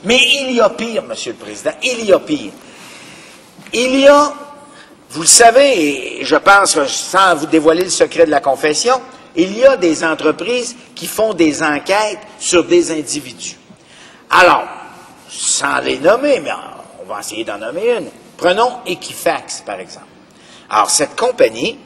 Mais il y a pire, Monsieur le Président, il y a pire. Il y a, vous le savez, et je pense, sans vous dévoiler le secret de la confession, il y a des entreprises qui font des enquêtes sur des individus. Alors, sans les nommer, mais on va essayer d'en nommer une. Prenons Equifax, par exemple. Alors, cette compagnie,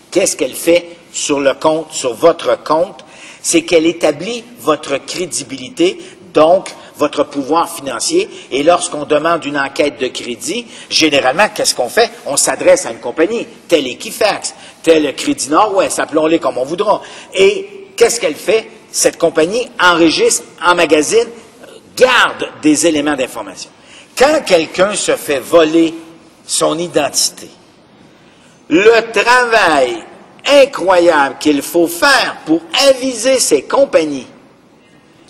qu'est-ce qu'elle fait sur le compte, sur votre compte? C'est qu'elle établit votre crédibilité, donc votre pouvoir financier. Et lorsqu'on demande une enquête de crédit, généralement, qu'est-ce qu'on fait? On s'adresse à une compagnie, telle Equifax, tel Crédit Nord-Ouest, appelons-les comme on voudra. Et qu'est-ce qu'elle fait? Cette compagnie enregistre, emmagasine, garde des éléments d'information. Quand quelqu'un se fait voler son identité, le travail incroyable qu'il faut faire pour aviser ces compagnies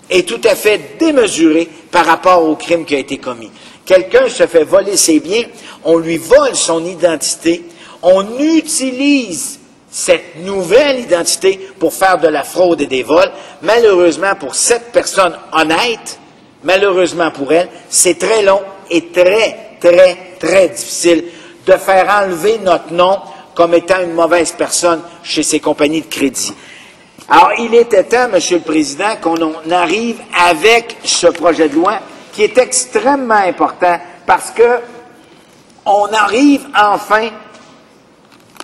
est tout à fait démesuré par rapport au crime qui a été commis. Quelqu'un se fait voler ses biens, on lui vole son identité, on utilise cette nouvelle identité pour faire de la fraude et des vols. Malheureusement, pour cette personne honnête, malheureusement pour elle, c'est très long et très difficile de faire enlever notre nom comme étant une mauvaise personne chez ces compagnies de crédit. Alors, il était temps, Monsieur le Président, qu'on arrive avec ce projet de loi qui est extrêmement important parce que on arrive enfin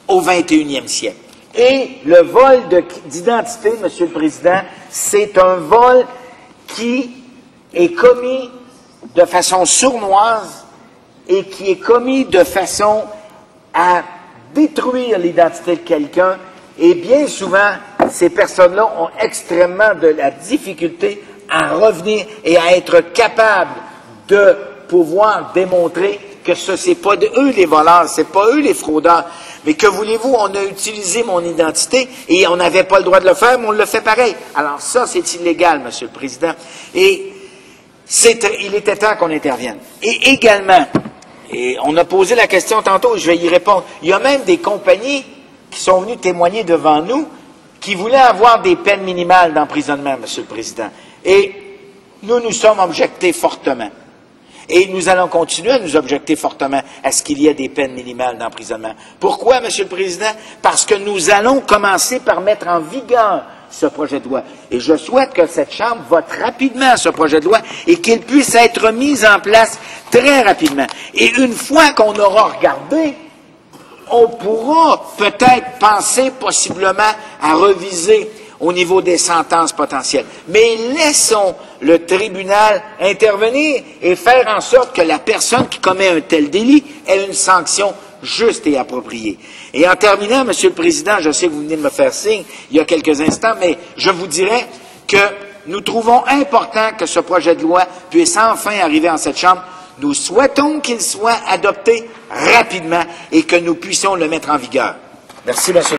au 21e siècle. Et le vol d'identité, Monsieur le Président, c'est un vol qui est commis de façon sournoise et qui est commis de façon à détruire l'identité de quelqu'un. Et bien souvent, ces personnes-là ont extrêmement de la difficulté à revenir et à être capables de pouvoir démontrer que ce n'est pas eux les voleurs, c'est pas eux les fraudeurs. Mais que voulez-vous, on a utilisé mon identité et on n'avait pas le droit de le faire, mais on le fait pareil. Alors ça, c'est illégal, Monsieur le Président. Et il était temps qu'on intervienne. Et également, et on a posé la question tantôt, je vais y répondre, il y a même des compagnies qui sont venues témoigner devant nous qui voulaient avoir des peines minimales d'emprisonnement, Monsieur le Président. Et nous sommes objectés fortement. Et nous allons continuer à nous objecter fortement à ce qu'il y ait des peines minimales d'emprisonnement. Pourquoi, Monsieur le Président? Parce que nous allons commencer par mettre en vigueur ce projet de loi. Et je souhaite que cette Chambre vote rapidement ce projet de loi et qu'il puisse être mis en place très rapidement. Et une fois qu'on aura regardé, on pourra peut-être penser possiblement à reviser au niveau des sentences potentielles. Mais laissons le tribunal intervenir et faire en sorte que la personne qui commet un tel délit ait une sanction juste et appropriée. Et en terminant, Monsieur le Président, je sais que vous venez de me faire signe il y a quelques instants, mais je vous dirais que nous trouvons important que ce projet de loi puisse enfin arriver en cette Chambre. Nous souhaitons qu'il soit adopté rapidement et que nous puissions le mettre en vigueur. Merci, Monsieur.